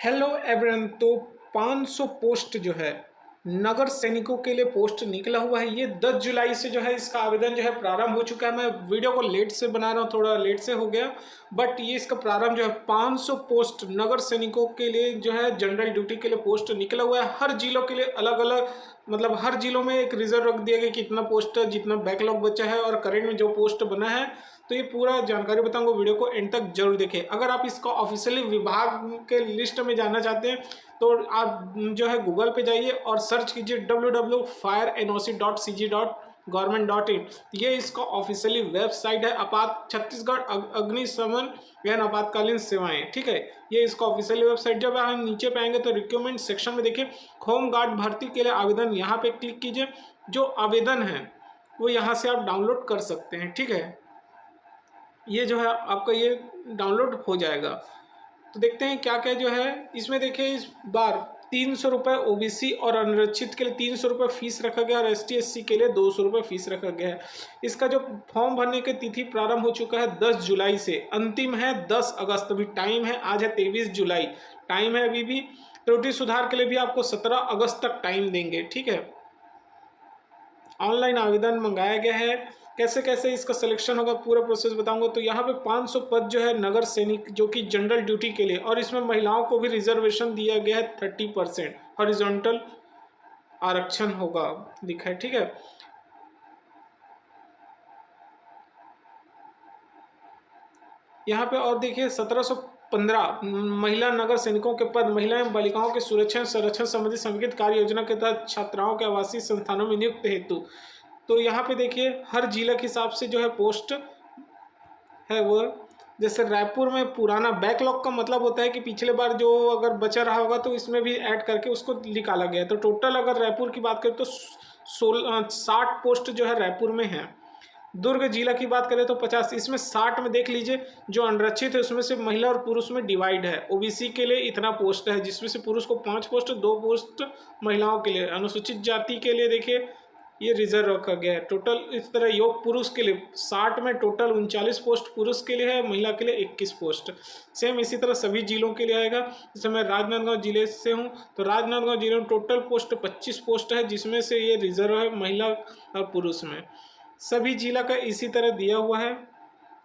Hello everyone. तो 500 post जो है नगर सैनिकों के लिए पोस्ट निकला हुआ है। ये 10 जुलाई से जो है इसका आवेदन जो है प्रारंभ हो चुका है। मैं वीडियो को लेट से बना रहा हूँ, थोड़ा लेट से हो गया, बट ये इसका प्रारंभ जो है 500 पोस्ट नगर सैनिकों के लिए जो है जनरल ड्यूटी के लिए पोस्ट निकला हुआ है। हर जिलों के लिए अलग अलग, मतलब हर जिलों में एक रिजर्व रख दिया गया कि इतना पोस्ट जितना बैकलॉग बचा है और करंट में जो पोस्ट बना है। तो ये पूरा जानकारी बताऊंगा, वीडियो को एंड तक जरूर देखें। अगर आप इसका ऑफिशियली विभाग के लिस्ट में जानना चाहते हैं तो आप जो है गूगल पे जाइए और सर्च कीजिए www.firenoc.cg.government.in। ये इसका ऑफिशियली वेबसाइट है। छत्तीसगढ़ अग्निशमन एवं आपातकालीन सेवाएं, ठीक है, ये इसका ऑफिशियली वेबसाइट। जब हम नीचे पे आएंगे तो रिक्रूटमेंट सेक्शन में देखिए होम गार्ड भर्ती के लिए आवेदन, यहाँ पे क्लिक कीजिए। जो आवेदन है वो यहाँ से आप डाउनलोड कर सकते हैं, ठीक है। ये जो है आपका ये डाउनलोड हो जाएगा। तो देखते हैं क्या क्या जो है इसमें। देखिए इस बार 300 रुपये ओबीसी और अनारक्षित के लिए 300 रुपये फीस रखा गया और एसटी एससी के लिए 200 रुपये फीस रखा गया है। इसका जो फॉर्म भरने की तिथि प्रारंभ हो चुका है 10 जुलाई से, अंतिम है 10 अगस्त। अभी टाइम है, आज है 23 जुलाई, टाइम है अभी भी। त्रुटि सुधार के लिए भी आपको 17 अगस्त तक टाइम देंगे, ठीक है। ऑनलाइन आवेदन मंगाया गया है। कैसे कैसे इसका सिलेक्शन होगा पूरा प्रोसेस बताऊंगा। तो यहाँ पे 500 पद जो है नगर सैनिक जो कि जनरल ड्यूटी के लिए, और इसमें महिलाओं को भी रिजर्वेशन दिया गया है 30% हॉरिजॉन्टल आरक्षण होगा लिखा है, ठीक है। यहाँ पे और देखिए 1715 महिला नगर सैनिकों के पद, महिला एवं बालिकाओं के सुरक्षा संरक्षण संबंधी समेकित कार्य योजना के तहत छात्राओं के आवासीय संस्थानों में नियुक्त हेतु। तो यहाँ पे देखिए हर जिला के हिसाब से जो है पोस्ट है वो, जैसे रायपुर में पुराना बैकलॉग का मतलब होता है कि पिछले बार जो अगर बचा रहा होगा तो इसमें भी ऐड करके उसको निकाला गया। तो टोटल अगर रायपुर की बात करें तो 60 पोस्ट जो है रायपुर में है। दुर्ग जिला की बात करें तो 50, इसमें 60 में देख लीजिए जो अनारक्षित है उसमें से महिला और पुरुष में डिवाइड है। ओबीसी के लिए इतना पोस्ट है जिसमें से पुरुष को 5 पोस्ट, 2 पोस्ट महिलाओं के लिए। अनुसूचित जाति के लिए देखिए ये रिजर्व रखा गया है। टोटल इस तरह योग पुरुष के लिए 60 में टोटल 39 पोस्ट पुरुष के लिए है, महिला के लिए 21 पोस्ट। सेम इसी तरह सभी जिलों के लिए आएगा। जैसे मैं राजनांदगांव जिले से हूँ तो राजनांदगांव जिले में टोटल पोस्ट 25 पोस्ट है, जिसमें से ये रिजर्व है महिला और पुरुष में। सभी जिला का इसी तरह दिया हुआ है।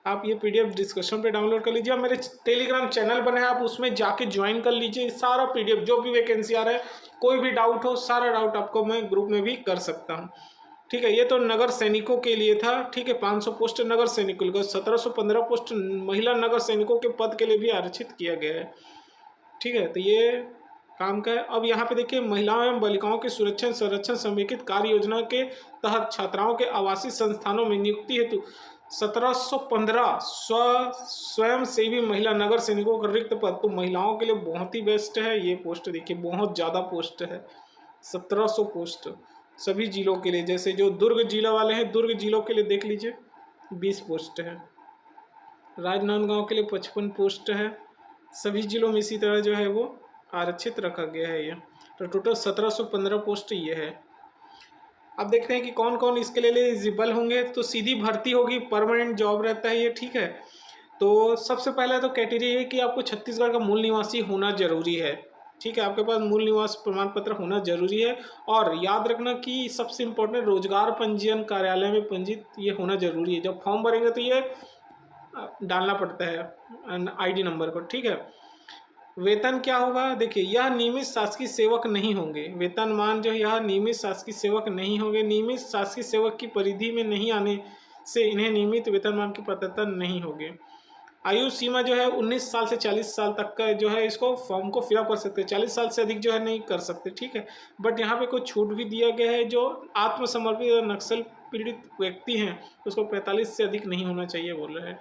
आप ये पीडीएफ डिस्कशन पे डाउनलोड कर लीजिए। मेरे टेलीग्राम चैनल बने हैं, आप उसमें जाके ज्वाइन कर लीजिए। सारा पीडीएफ जो भी वैकेंसी आ रहा है, कोई भी डाउट हो, सारा डाउट आपको मैं ग्रुप में भी कर सकता हूँ, ठीक है। ये तो नगर सैनिकों के लिए था, ठीक है। 500 पोस्ट नगर सैनिकों को, 1715 पोस्ट महिला नगर सैनिकों के पद के लिए भी आरक्षित किया गया है, ठीक है। तो ये काम का है। अब यहाँ पे देखिए महिलाओं एवं बालिकाओं की सुरक्षा संरक्षण समेकित कार्य योजना के तहत छात्राओं के आवासीय संस्थानों में नियुक्ति हेतु 1715 स्वयं सेवी महिला नगर सैनिकों का रिक्त पद। तो महिलाओं के लिए बहुत ही बेस्ट है ये पोस्ट। देखिए बहुत ज़्यादा पोस्ट है, 1700 पोस्ट सभी जिलों के लिए। जैसे जो दुर्ग जिला वाले हैं, दुर्ग जिलों के लिए देख लीजिए 20 पोस्ट है। राजनांदगांव के लिए 55 पोस्ट है। सभी जिलों में इसी तरह जो है वो आरक्षित रखा गया है ये। तो टोटल 1715 पोस्ट ये है। अब देखते हैं कि कौन कौन इसके लिए एलिजिबल होंगे। तो सीधी भर्ती होगी, परमानेंट जॉब रहता है ये, ठीक है। तो सबसे पहले तो क्राइटेरिया है कि आपको छत्तीसगढ़ का मूल निवासी होना जरूरी है, ठीक है। आपके पास मूल निवास प्रमाण पत्र होना जरूरी है। और याद रखना कि सबसे इम्पोर्टेंट रोजगार पंजीयन कार्यालय में पंजीत ये होना जरूरी है। जब फॉर्म भरेंगे तो ये डालना पड़ता है आईडी नंबर को, ठीक है। वेतन क्या होगा, देखिए यह नियमित शासकीय सेवक नहीं होंगे। वेतनमान जो है यह नियमित शासकीय सेवक नहीं होंगे। नियमित शासकीय सेवक की परिधि में नहीं आने से इन्हें नियमित वेतनमान की पात्रता नहीं होगी। आयु सीमा जो है 19 साल से 40 साल तक का जो है इसको फॉर्म को फिलअप कर सकते हैं। 40 साल से अधिक जो है नहीं कर सकते, ठीक है। बट यहाँ पे कुछ छूट भी दिया गया है। जो आत्मसमर्पित और नक्सल पीड़ित व्यक्ति हैं उसको 45 से अधिक नहीं होना चाहिए बोल रहे हैं,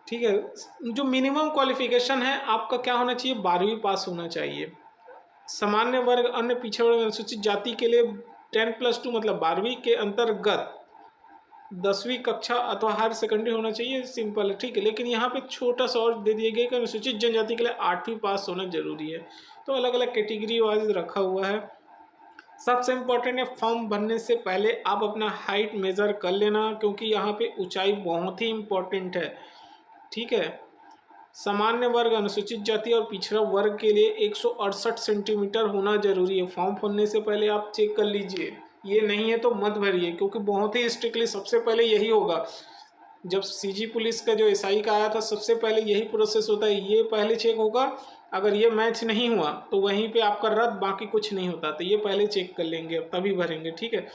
ठीक है। जो मिनिमम क्वालिफिकेशन है आपका क्या होना चाहिए, 12वीं पास होना चाहिए। सामान्य वर्ग, अन्य पिछड़े वर्ग, अनुसूचित जाति के लिए 10+2 मतलब 12वीं के अंतर्गत 10वीं कक्षा अथवा हायर सेकेंडरी होना चाहिए, सिंपल है, ठीक है। लेकिन यहाँ पे छोटा सा और दे दिया गया कि अनुसूचित जनजाति के लिए 8वीं पास होना जरूरी है। तो अलग अलग कैटेगरी वाइज रखा हुआ है। सबसे इम्पोर्टेंट है फॉर्म भरने से पहले आप अपना हाइट मेज़र कर लेना, क्योंकि यहाँ पे ऊंचाई बहुत ही इम्पोर्टेंट है, ठीक है। सामान्य वर्ग, अनुसूचित जाति और पिछड़ा वर्ग के लिए 168 सेंटीमीटर होना जरूरी है। फॉर्म भरने से पहले आप चेक कर लीजिए, ये नहीं है तो मत भरिए, क्योंकि बहुत ही स्ट्रिक्टली सबसे पहले यही होगा। जब सीजी पुलिस का जो एसआई का आया था, सबसे पहले यही प्रोसेस होता है, ये पहले चेक होगा। अगर ये मैच नहीं हुआ तो वहीं पे आपका रद्द, बाकी कुछ नहीं होता। तो ये पहले चेक कर लेंगे, तभी भरेंगे, ठीक है।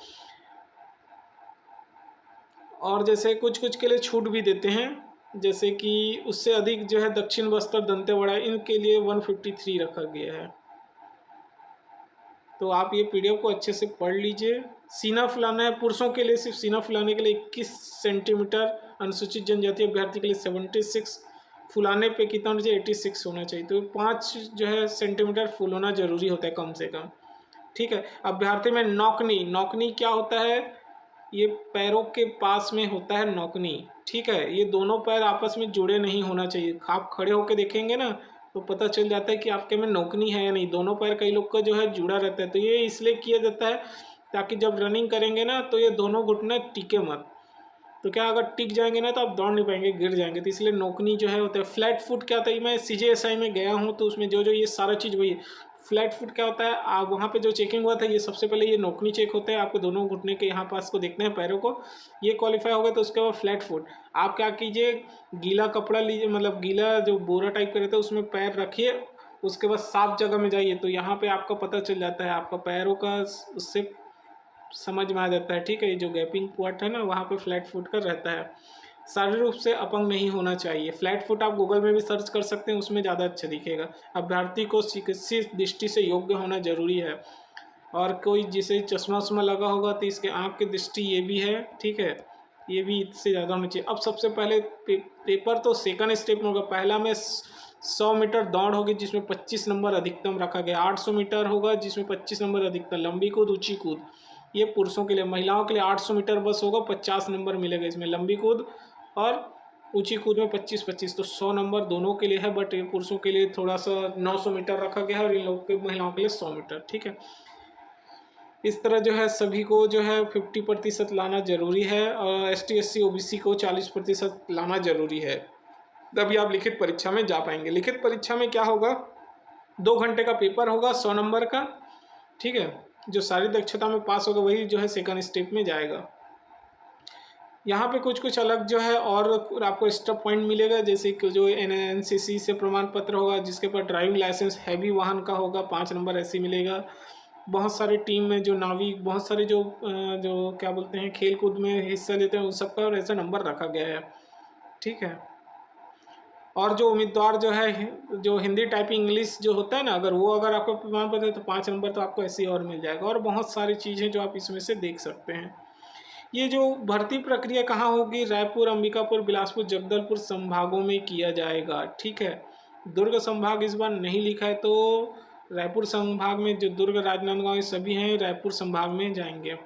और जैसे कुछ कुछ के लिए छूट भी देते हैं, जैसे कि उससे अधिक जो है दक्षिण बस्तर, दंतेवाड़ा, इनके लिए 153 रखा गया है। तो आप ये पीडीएफ को अच्छे से पढ़ लीजिए। सीना फुलाना है पुरुषों के लिए, सिर्फ सीना फुलाने के लिए 21 सेंटीमीटर, अनुसूचित जनजाति अभ्यर्थी के लिए 76, फुलाने पे कितना होना चाहिए, 86 होना चाहिए। तो 5 जो है सेंटीमीटर फुल होना जरूरी होता है कम से कम, ठीक है। अभ्यर्थी में नौकनी, नौकनी क्या होता है, ये पैरों के पास में होता है नौकनी, ठीक है। ये दोनों पैर आपस में जुड़े नहीं होना चाहिए। आप खड़े होकर देखेंगे ना तो पता चल जाता है कि आपके में नौकनी है या नहीं। दोनों पैर कई लोग का जो है जुड़ा रहता है, तो ये इसलिए किया जाता है ताकि जब रनिंग करेंगे ना तो ये दोनों घुटने टिके मत। तो क्या अगर टिक जाएंगे ना तो आप दौड़ नहीं पाएंगे, गिर जाएंगे। तो इसलिए नौकनी जो है होता है। फ्लैट फुट क्या होता है, मैं सीजीएसआई में गया हूँ तो उसमें जो जो ये सारा चीज़ वही है। फ्लैट फुट क्या होता है, आप वहाँ पे जो चेकिंग हुआ था, ये सबसे पहले ये नौकनी चेक होता है। आपको दोनों घुटने के यहाँ पास को देखना है, पैरों को, ये क्वालिफाई होगा तो उसके बाद फ्लैट फुट। आप क्या कीजिए, गीला कपड़ा लीजिए, मतलब गीला जो बोरा टाइप का रहता है उसमें पैर रखिए, उसके बाद साफ जगह में जाइए, तो यहाँ पे आपका पता चल जाता है, आपका पैरों का उससे समझ में आ जाता है, ठीक है। ये जो गैपिंग पॉइंट है ना, वहाँ पे फ्लैट फुट का रहता है। शारीरिक रूप से अपंग नहीं होना चाहिए। फ्लैट फुट आप गूगल में भी सर्च कर सकते हैं, उसमें ज़्यादा अच्छा दिखेगा। अभ्यर्थी को चिकित्सीय दृष्टि से योग्य होना जरूरी है। और कोई जिसे चश्मा उश्मा लगा होगा तो इसके आँख की दृष्टि ये भी है, ठीक है, ये भी इससे ज़्यादा होना चाहिए। अब सबसे पहले पेपर तो सेकंड स्टेप में होगा। पहला में 100 मीटर दौड़ होगी जिसमें 25 नंबर अधिकतम रखा गया। 800 मीटर होगा जिसमें 25 नंबर अधिकतम। लंबी कूद, ऊंची कूद, ये पुरुषों के लिए। महिलाओं के लिए 800 मीटर बस होगा, 50 नंबर मिलेगा इसमें। लंबी कूद और ऊंची कूद में 25-25, तो 100 नंबर दोनों के लिए है। बट ये पुरुषों के लिए थोड़ा सा 900 मीटर रखा गया है और इन लोगों के महिलाओं के लिए 100 मीटर, ठीक है। इस तरह जो है सभी को जो है 50% लाना जरूरी है, और ST SC OBC को 40% लाना जरूरी है, तभी आप लिखित परीक्षा में जा पाएंगे। लिखित परीक्षा में क्या होगा, 2 घंटे का पेपर होगा 100 नंबर का, ठीक है। जो सारी दक्षता में पास होगा वही जो है सेकंड स्टेप में जाएगा। यहाँ पे कुछ कुछ अलग जो है और आपको स्टेप पॉइंट मिलेगा, जैसे कि जो NCC से प्रमाण पत्र होगा, जिसके पास ड्राइविंग लाइसेंस हैवी वाहन का होगा, 5 नंबर ऐसे मिलेगा। बहुत सारे टीम में जो नाविक, बहुत सारे जो क्या बोलते हैं खेल कूद में हिस्सा लेते हैं, उन सबका ऐसा नंबर रखा गया है, ठीक है। और जो उम्मीदवार जो है जो हिंदी टाइपिंग इंग्लिश जो होता है ना, अगर आपको प्रमाण पत्र है तो 5 नंबर तो आपको ऐसे और मिल जाएगा। और बहुत सारी चीज़ें जो आप इसमें से देख सकते हैं। ये जो भर्ती प्रक्रिया कहाँ होगी, रायपुर, अंबिकापुर, बिलासपुर, जगदलपुर संभागों में किया जाएगा, ठीक है। दुर्ग संभाग इस बार नहीं लिखा है, तो रायपुर संभाग में जो दुर्ग, राजनांदगांव ये सभी हैं, रायपुर संभाग में जाएंगे,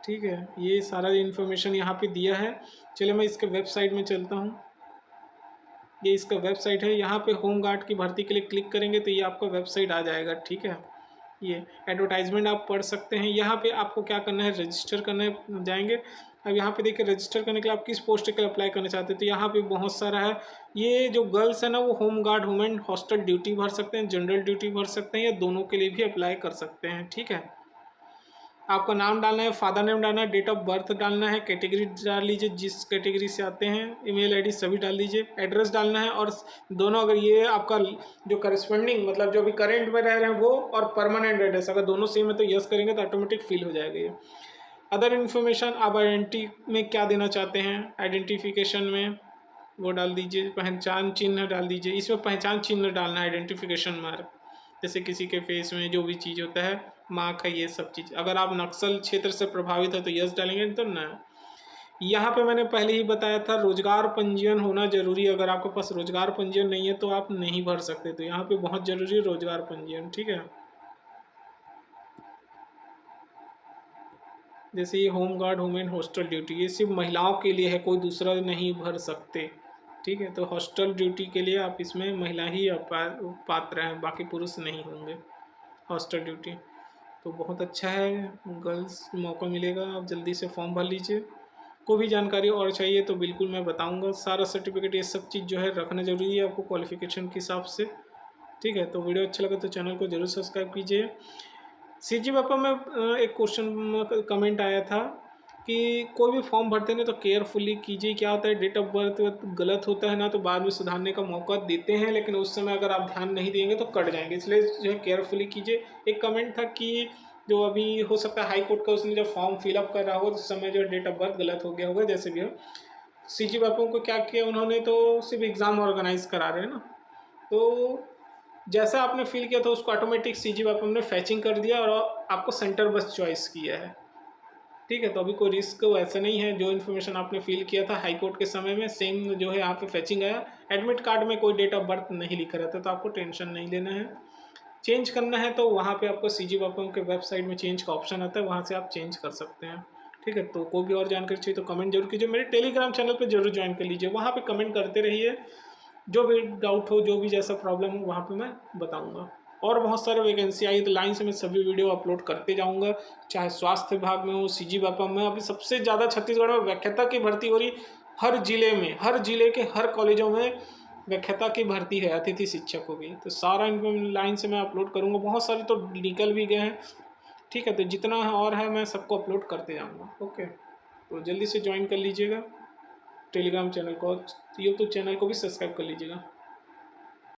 ठीक है। ये सारा इन्फॉर्मेशन यहाँ पे दिया है। चलिए मैं इसके वेबसाइट में चलता हूँ। ये इसका वेबसाइट है। यहाँ पे होम गार्ड की भर्ती के लिए क्लिक करेंगे तो ये आपका वेबसाइट आ जाएगा, ठीक है। ये एडवर्टाइजमेंट आप पढ़ सकते हैं। यहाँ पे आपको क्या करना है, रजिस्टर करने जाएंगे। अब यहाँ पे देखिए रजिस्टर करने के लिए आप किस पोस्ट के लिए अप्लाई करना चाहते हैं, तो यहाँ पे बहुत सारा है। ये जो गर्ल्स है ना, वो home guard women hostel duty भर सकते हैं, जनरल ड्यूटी भर सकते हैं, या दोनों के लिए भी अप्लाई कर सकते हैं, ठीक है। आपका नाम डालना है, फादर नेम डालना है, डेट ऑफ बर्थ डालना है, कैटेगरी डाल लीजिए जिस कैटेगरी से आते हैं, ईमेल आईडी सभी डाल दीजिए, एड्रेस डालना है। और दोनों, अगर ये आपका जो करस्पॉन्डिंग मतलब जो अभी करेंट में रह रहे हैं वो, और परमानेंट एड्रेस अगर दोनों सेम है तो यस करेंगे तो ऑटोमेटिक फिल हो जाएगा ये। अदर इन्फॉर्मेशन, आप आइडेंटिटी में क्या देना चाहते हैं, आइडेंटिफिकेशन में वो डाल दीजिए, पहचान चिन्ह डाल दीजिए। इसमें पहचान चिन्ह डालना है, आइडेंटिफिकेशन मार्क, जैसे किसी के फेस में जो भी चीज़ होता है, मार्क है, ये सब चीज़। अगर आप नक्सल क्षेत्र से प्रभावित है तो यस डालेंगे, तो ना। यहाँ पे मैंने पहले ही बताया था रोजगार पंजीयन होना जरूरी है। अगर आपके पास रोजगार पंजीयन नहीं है तो आप नहीं भर सकते, तो यहाँ पे बहुत जरूरी है रोजगार पंजीयन, ठीक है। जैसे ये home guard women hostel duty, ये सिर्फ महिलाओं के लिए है, कोई दूसरा नहीं भर सकते, ठीक है। तो हॉस्टल ड्यूटी के लिए आप इसमें महिला ही पात्र हैं, बाकी पुरुष नहीं होंगे हॉस्टल ड्यूटी। तो बहुत अच्छा है, गर्ल्स मौका मिलेगा, आप जल्दी से फॉर्म भर लीजिए। कोई भी जानकारी और चाहिए तो बिल्कुल मैं बताऊंगा। सारा सर्टिफिकेट ये सब चीज़ जो है रखना ज़रूरी है आपको क्वालिफिकेशन के हिसाब से। ठीक है, तो वीडियो अच्छा लगा तो चैनल को जरूर सब्सक्राइब कीजिए। सीजी पेपर में एक क्वेश्चन कमेंट आया था कि कोई भी फॉर्म भरते हैं तो केयरफुली कीजिए। क्या होता है, डेट ऑफ बर्थ गलत होता है ना तो बाद में सुधारने का मौका देते हैं, लेकिन उस समय अगर आप ध्यान नहीं देंगे तो कट जाएंगे, इसलिए जो है केयरफुली कीजिए। एक कमेंट था कि जो अभी हो सकता है हाई कोर्ट का उसने जब फॉर्म फिलअप कर रहा हो तो उस समय जो डेट ऑफ बर्थ गलत हो गया होगा, जैसे भी हो। सीजी पेपर को क्या किया उन्होंने, तो सिर्फ एग्ज़ाम ऑर्गेनाइज करा रहे हैं ना, तो जैसा आपने फिल किया था उसको ऑटोमेटिक सीजी वेपम ने फैचिंग कर दिया और आपको सेंटर बस चॉइस किया है। ठीक है, तो अभी कोई रिस्क वैसा नहीं है। जो इन्फॉर्मेशन आपने फिल किया था हाई कोर्ट के समय में सेम जो है यहाँ पे फैचिंग आया। एडमिट कार्ड में कोई डेट ऑफ बर्थ नहीं लिखा रहता, तो आपको टेंशन नहीं लेना है। चेंज करना है तो वहाँ पे आपको सीजी वेपम के वेबसाइट में चेंज का ऑप्शन आता है, वहाँ से आप चेंज कर सकते हैं। ठीक है, तो कोई भी और जानकारी चाहिए तो कमेंट जरूर कीजिए। मेरे टेलीग्राम चैनल पर जरूर ज्वाइन कर लीजिए, वहाँ पर कमेंट करते रहिए। जो भी डाउट हो, जो भी जैसा प्रॉब्लम हो, वहाँ पे मैं बताऊंगा। और बहुत सारे वैकेंसी आई तो लाइन से मैं सभी वीडियो अपलोड करते जाऊंगा, चाहे स्वास्थ्य विभाग में हो, सीजी वेपम में। अभी सबसे ज़्यादा छत्तीसगढ़ में व्याख्याता की भर्ती हो रही, हर जिले में, हर जिले के हर कॉलेजों में व्याख्याता की भर्ती है, अतिथि शिक्षकों की। तो सारा इनको लाइन से मैं अपलोड करूँगा। बहुत सारे तो निकल भी गए हैं। ठीक है, तो जितना और है मैं सबको अपलोड करते जाऊँगा। ओके, तो जल्दी से ज्वाइन कर लीजिएगा टेलीग्राम चैनल को, यूट्यूब चैनल को भी सब्सक्राइब कर लीजिएगा।